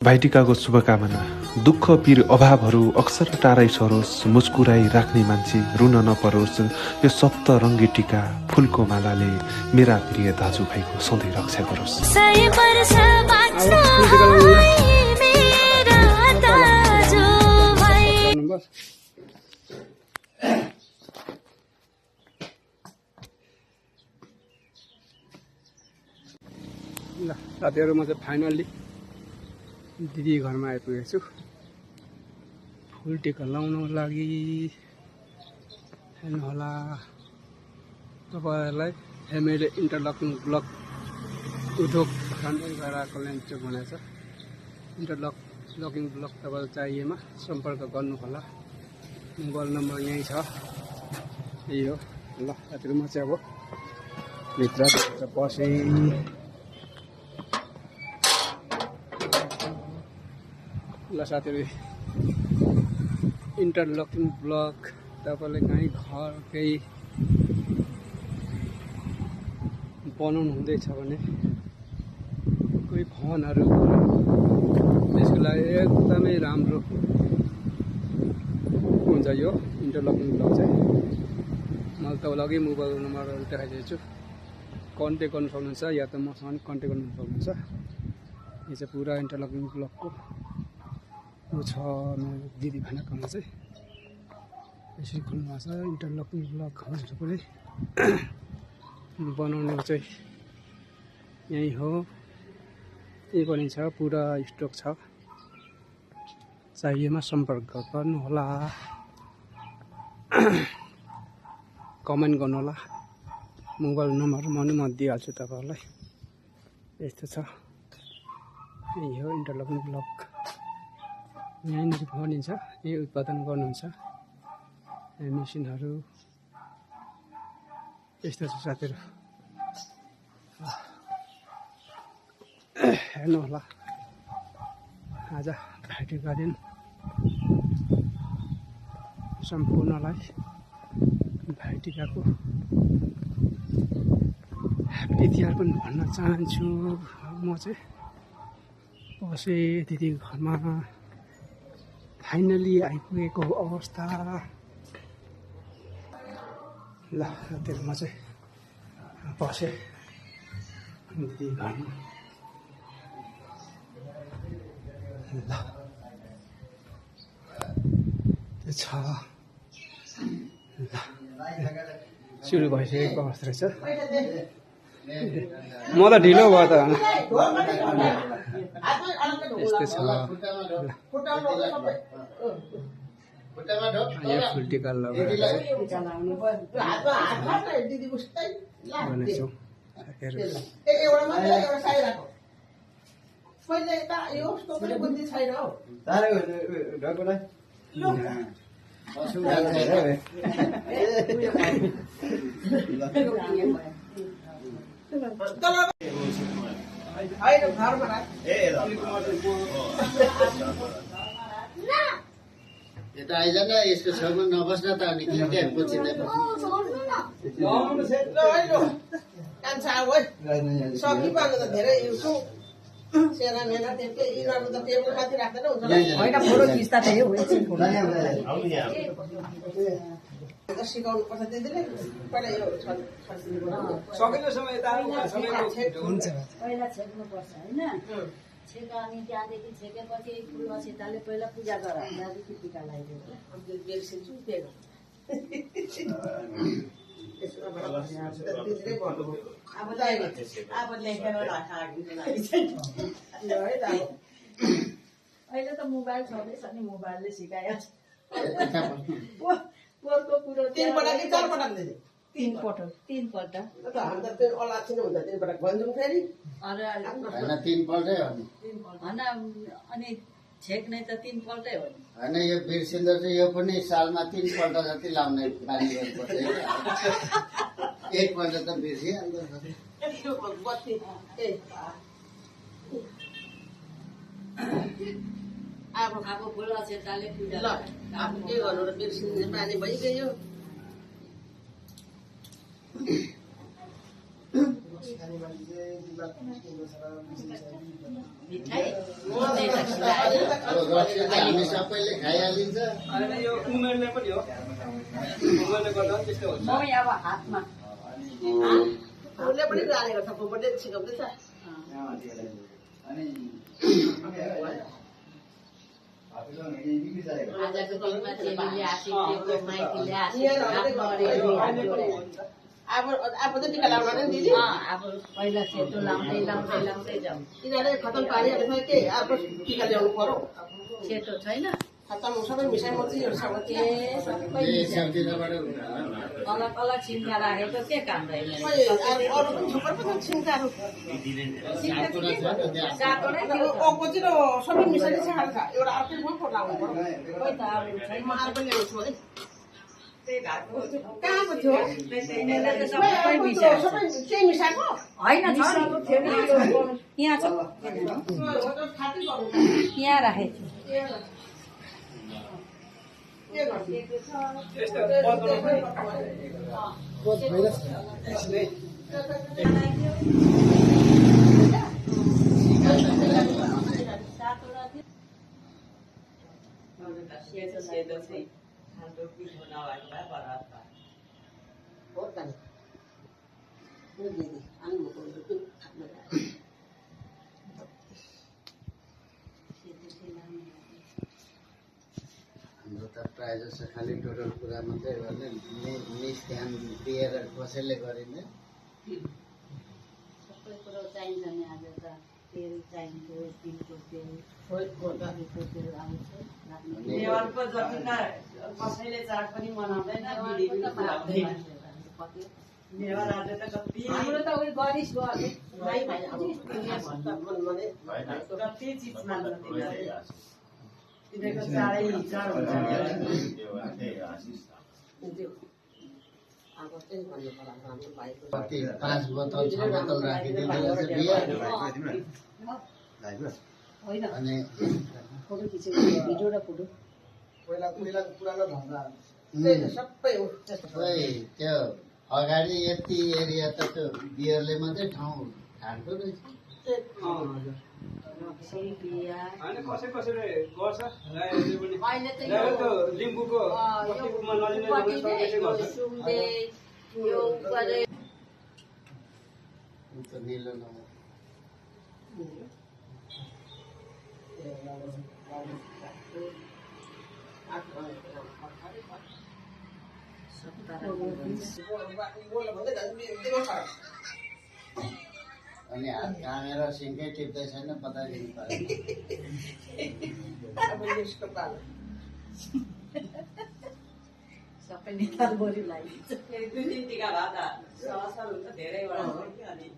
भाइटिकाको शुभकामना। दुःख पीर अभावहरू अक्सर टाढै सरोस्, मुस्कुराई राख्ने मान्छे रुन नपरोस्। यो सप्तरङ्गी टिका फुलको मालाले मेरा प्रिय दाजुभाइको सधैँ रक्षा गरोस्। ल साथीहरू, म चाहिँ फाइनल्ली दिदी घरमा आइपुगेको छु फुल टिका लाउनको लागि। हेर्नु होला तपाईँहरूलाई हामीले इन्टरलकिङ ब्लक उद्योग खण्डगरा कल्याणचोक भनेको छ। इन्टरलकिङ ब्लक तपाईँलाई चाहिएमा सम्पर्क गर्नुहोला। मोबाइल नम्बर यहीँ छ, यही हो। ल साथीहरू, म चाहिँ अब भित्र पसेँ। ल साथीहरू, इन्टरलकिङ ब्लक तपाईँले कहीँ घर केही बनाउनु हुँदैछ भने कोही फोनहरू त्यसको लागि एकदमै राम्रो हुन्छ यो इन्टरलकिङ ब्लक चाहिँ। मैले तपाईँलाई अघि मोबाइल नम्बरहरू देखाइदिएको छु, कन्ट्याक्ट गर्नु सक्नुहुन्छ या त मसँग कन्ट्याक्ट गर्नु सक्नुहुन्छ। यो चाहिँ पुरा इन्टरलकिङ ब्लकको ऊ छ। मेरो दिदी भनेकोमा चाहिँ यसरी खोल्नु भएको छ इन्टरलकिङ ब्लक पनि बनाउने चाहिँ यहीँ हो। यही पनि छ, पुरा स्टक छ। चाहिएमा सम्पर्क गर्नुहोला, कमेन्ट गर्नुहोला। मोबाइल नम्बर म दिइहाल्छु तपाईँहरूलाई। यस्तो छ, यही हो इन्टरलकिङ ब्लक। यहीँनिर बनिन्छ, यही उत्पादन गर्नुहुन्छ मेसिनहरू। यस्तो छ साथीहरू, हेर्नु होला। आज भाइटिका दिन सम्पूर्णलाई भाइटिकाको ह्याप्पी तिहार पनि भन्न चाहन्छु। म चाहिँ पसेँ दिदी घरमा, फाइनली आइपुगेको अवस्था। ल त्यही म चाहिँ पसेँ दिदी घरमा। ल त्यो छ। ल सुरु भइसकेको अवस्था रहेछ। म त ढिलो भयो त। यस्तै छ। यो फुल टिका लगाएर बनेछौँ। यता आइज न, यसको छेउमा नबस्न त। अनि के पुछिँदै सिकाउनु पर्छ दिदीले। सकिलोसम्म यता हुन्छ। पहिला छेक्नुपर्छ होइन, छेक अनि त्यहाँदेखि छेकेपछि फुलमा सीताले पहिला पूजा गर, त्यहाँदेखि टिका लगाइदियो। बिर्सिन्छु त्यही अहिले त मोबाइल छँदैछ नि, मोबाइलले सिकाइहाल्छ। पोहोरको कुरो तीनपटक कि चारपटक दिदी? तीनपल्ट। हामी त त्यो अलाछिन हुन्छ, तीनपटक भन्छौँ फेरि। होइन, तिनपल्टै हो नि। होइन, अनि छेक्ने त तीनपल्टै हो नि। होइन, यो बिर्सिँदो चाहिँ यो पनि सालमा 3पल्ट जति लाउने बानी गर्नुपर्छ। एकपल्ट त बिर्सिहाल्दो। अब फुलमा सीताले पूजा ल अब के गर्नु र, बिर्सिने बानी भइगयो। मिठाई मनै त खिलायो अब रक्सी त हामी सबैले खाइहालिन्छ। होइन यो उमेरले पनि हो, उमेरले गर्दा पनि त्यस्तो हुन्छ। मम्मी अब हातमा उसले पनि जानेको छ बर्थडे सिकाउँदैछ आजको दिनमा चेलीले आशिक माइतीले आशिक अब चाहिँ टिका लाउन नि दिदी अब पहिला सेतो लाउँदै लाउँदै लाउँदै जाउँ यिनीहरूले खतम पारिहाल्छ के अर्को टिका ल्याउनु पर्यो सेतो छैन खतम सबै मिसाइ मर्जीहरूसँग ए सबै एक सबतिरबाट अलग अलग सिन्का राखेको के काम रहेन अरू पनि थुप्रो पो छ छिन्काहरू अपोजिट सबै मिसाइ छ एउटा अर्कै मात्र लाउनु पर्यो खोइ त अब छैन म अर्को ल्याउँछु है कहाँको थियो यिनीहरूले त सबै मिसाएको छ। सबै केही मिसाएको होइन छ नि, यहाँ छ खाती गर्नु यहाँ राखेको छु के गर्छु यस्तो बदलाउनु हाम्रो त प्रायः जसो खालि टोटल कुरा मात्रै गर्ने ध्यान दिएर कसैले गरिँदैन। सबै कुरो चाहिन्छ नि आज त तेल चाहिन्छ तिलको तेल खोइको तेल आउँछ नेवारको जतिका कसैले चाड पनि मनाउँदैन बिडी पनि खुवाउँदैन। नेवार आज त कति हाम्रो त उयो गरिस गरे कति चिज मान्छ तिनीहरूको चाडै चाड हुन्छ। कति 5 बोतल 6 बोतल राखिदिँदो रहेछ बियर। होइन अनि फोटो खिचेको भिडियो र फोटो पहिलाको पुरानो ढङ्गा सबै हो त्यस्तो खोइ त्यो अगाडि यति एरिया त त्यो बियरले मात्रै ठाउँ खाएको रहेछ। होइन कसै कसैले गर्छ राईहरूले पनि। अहिले त राईले त लिम्बूको कतिमा नजिनै गर्छ त्यसै गर्छ। सुन्दे यो गरे त निलो नहुँ अनि हात कामेर सिङ्कै टिप्दै छैन बताइदिनु पर्यो। सबै नेपाल बोली लगाइदिन्छ फेरि 2-3 टिका भए त सहर हुन्छ धेरैवटा हो कि अनि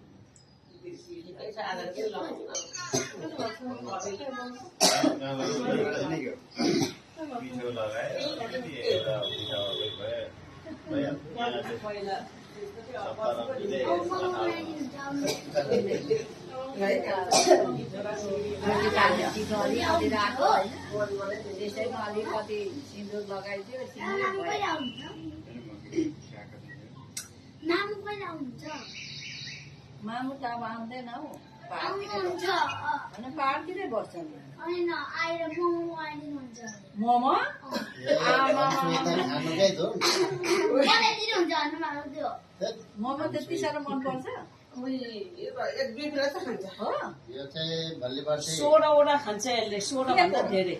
पहिला त्यसैमा अलिकति सिन्दुर लगाइदियो मामु त अब आउँदैन हौ होइन पाहाडतिरै बस्छ नि मोमो खानुकै त मोमो त्यति साह्रो मनपर्छ एक दुई बेला त खान्छ हो यो चाहिँ भोलि पर्सि 16वटा खान्छ यसले 16 भन्दा धेरै।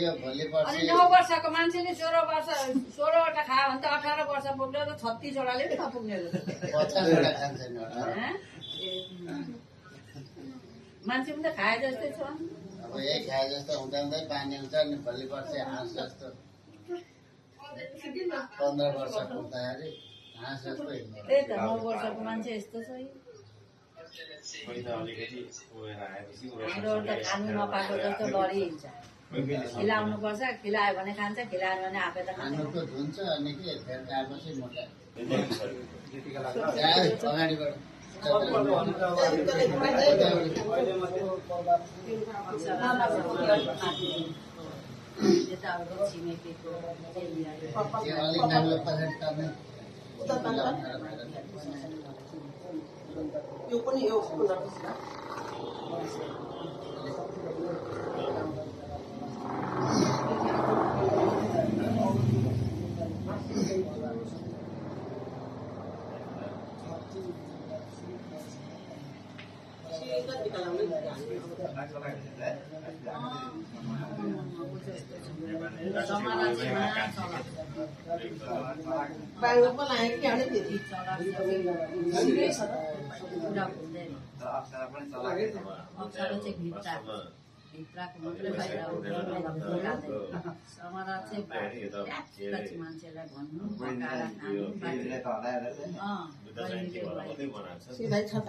यो भोलि अनि पर्सि 9 वर्षको मान्छेले 16वटा खायो भने त 18 वर्ष पुग्यो त 36वटाले पनि नपुग्ने रहेछ 50वटा खान्छ नि मान्छे पनि त खाए जस्तै छ अब यही खाए जस्तो हुँदा हुँदै पानी हुन्छ नि भोलि पर्सि हाँस जस्तो 15 वर्ष पुग्दाखेरि हाँस जस्तो हिँड्नु त्यही त 9 वर्षको मान्छे यस्तो छ हाम्रो त खानु नपाएको जस्तो लडिन्छ खिलाउनु पर्छ खिलायो भने खान्छ खिलायो भने आफै त खान्छ खानुको धुन्छ अनि के फेरि गएपछि मोटा अगाडिबाट यता अब छिमेकीको अलिक नाग्लो पछाडि टार्ने उता तान्दा यो पनि यो कुनाको छ बाहिर पो लाग्यो कि हाल्ने फेरि अप्सरा चाहिँ भित्राको मात्रै बाहिर समारा चाहिँ मान्छेलाई भन्नु पकाएर सिधै छ त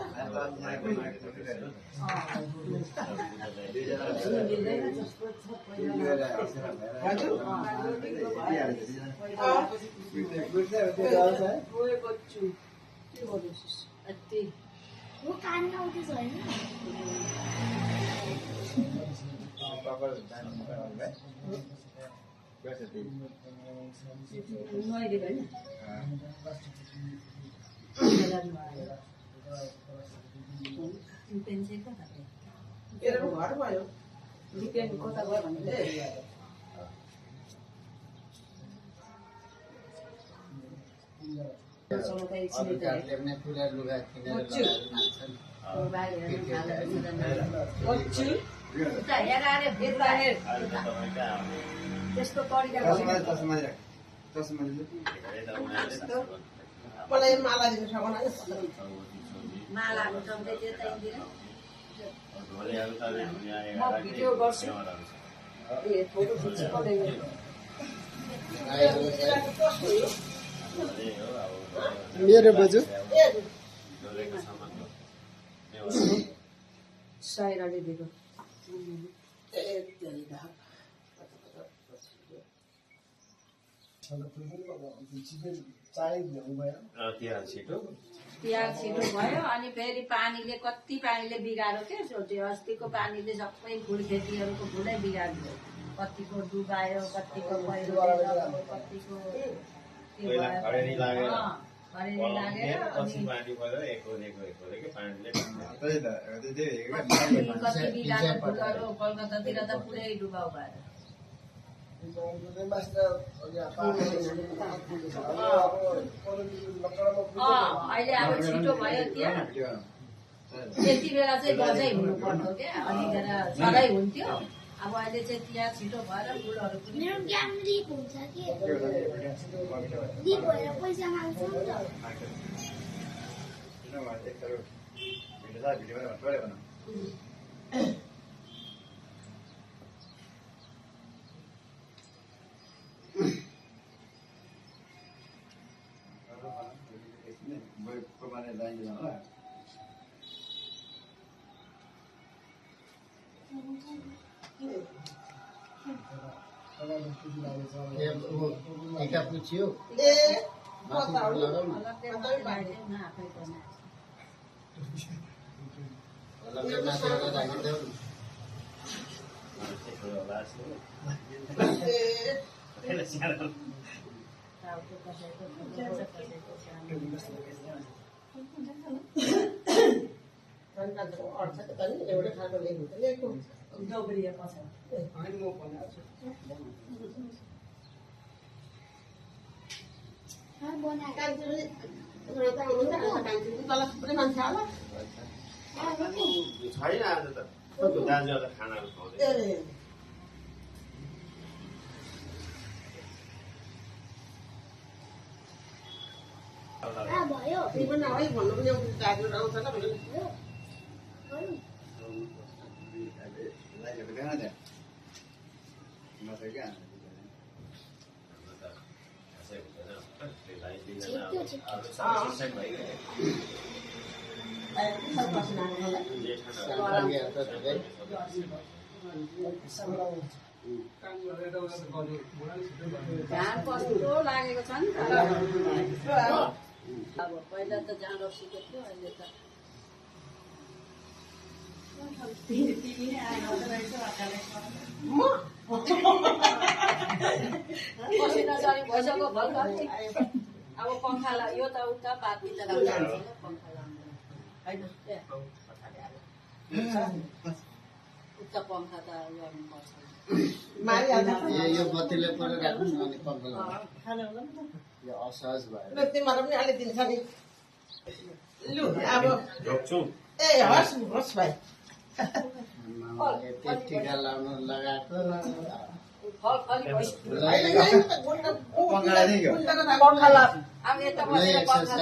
मेरो घर भयो कता गयो भने सरकारले पनि पुरा लुगा किनेर लगाएर नाच्छन् त्यस्तो तरिका मलाई माला दिनु सक्दैन मालाहरू जम्दै त्यतैतिर म भिडियो गर्छु फोटो खिच्छु मेरो बजु साइराले दिएको तिहार छिटो भयो अनि फेरि पानीले कति पानीले बिगार्यो के सोच्यो अस्तिको पानीले सबै फुल खेतीहरूको फुलै बिगार्यो कतिको डुबायो कतिको पहिरो कतिको खडेरी लागेर कति बिगार्यो फुलहरू कलकत्तातिर त पुरै डुबाउ भएर अहिले अब छिटो भयो त्यहाँ त्यति बेला चाहिँ गजै हुनु पर्यो क्या अनि सधैँ हुन्थ्यो अब अहिले चाहिँ तिहार छिटो भएर फुलहरू पनि टिका पुछ्यो ए बताउनु एउटै खाएको ल्याएको डोब्रिया पछाडि होइन म बनाएको छैन आज त दाजुहरूलाई खानाहरू खुवाउँदै भयो भन्नु पनि दाजु आउँछ ल भनेर झार कस्तो लागेको छ नि त अब पहिला त जाँडो सिकेको थियो अहिले त पसिना सरी भइसक्यो भल अब पङ्खा यो त उता पाती त लगाउँछ पङ्खा लगाउँदैन हैन उता पङ्खा त गर्नुपर्छ यो बत्तीले पनि राख्नु न अनि पङ्खा लगाउनु यो असहज भयो तिमीहरू पनि अलि दिन्छ नि लु अब रोक्छु ए हस् हस् भाइ मामाले टिका लाउनु लगाएको अब यता बसेर पङ्खा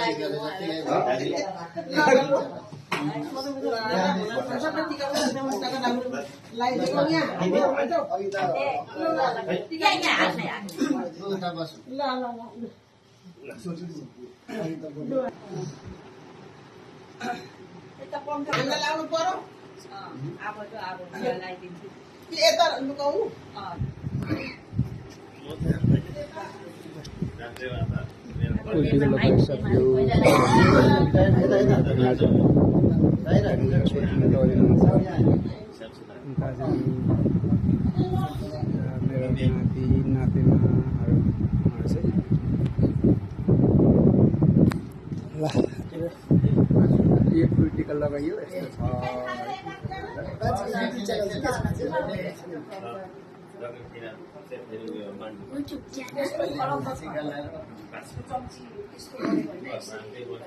लाउनु पर्यो अब लगाइदिन्छु कि यता लुकाउनु उल्टीको लगाएर सक्यो मेरो नाति नातिनाहरू चाहिँ ल यो टिका लगाइयो यस्तो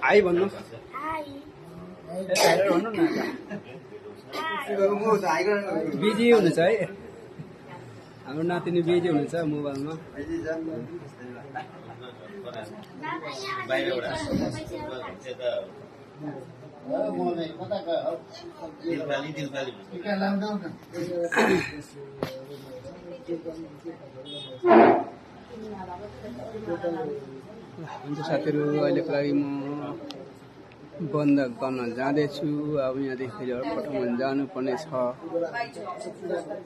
हाई भन्नु भन्नु न बिजी हुनुहुन्छ है हाम्रो नातिनी बिजी हुनुहुन्छ मोबाइलमा टिका लाउनु न हुन्छ साथीहरू अहिलेको लागि म बन्द गर्न जाँदैछु अब यहाँदेखि फेरि अर्को ठाउँमा जानुपर्ने छ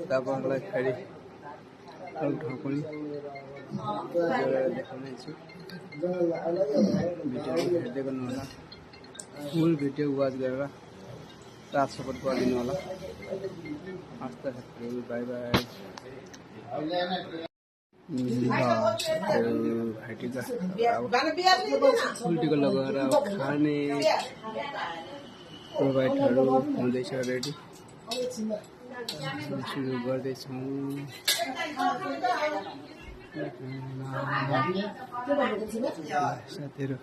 तपाईँहरूलाई फेरि अर्को ठाउँ पनि देखाउनेछु भिडियोहरू हेर्दै गर्नु होला फुल भिडियो वाच गरेर साथ सपोर्ट गरिदिनु होला हस् त साथीहरू बाई बाई भाइटिका उल्टीको लगाएर खाने प्रोभाइडहरू हुँदैछ रेडी सुरु गर्दैछौँ साथीहरू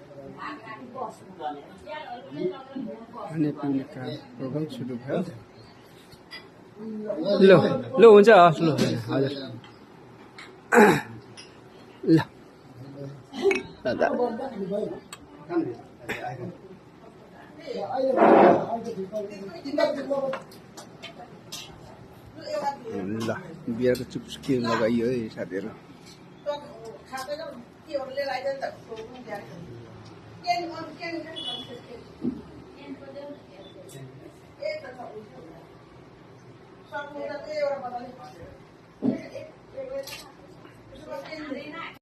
खाने पिउने प्रोग्राम सुरु भयो ल ल हुन्छ हस् ल हजुर ल ल बिहारको चुपचुकी लगाइयो है साथीहरू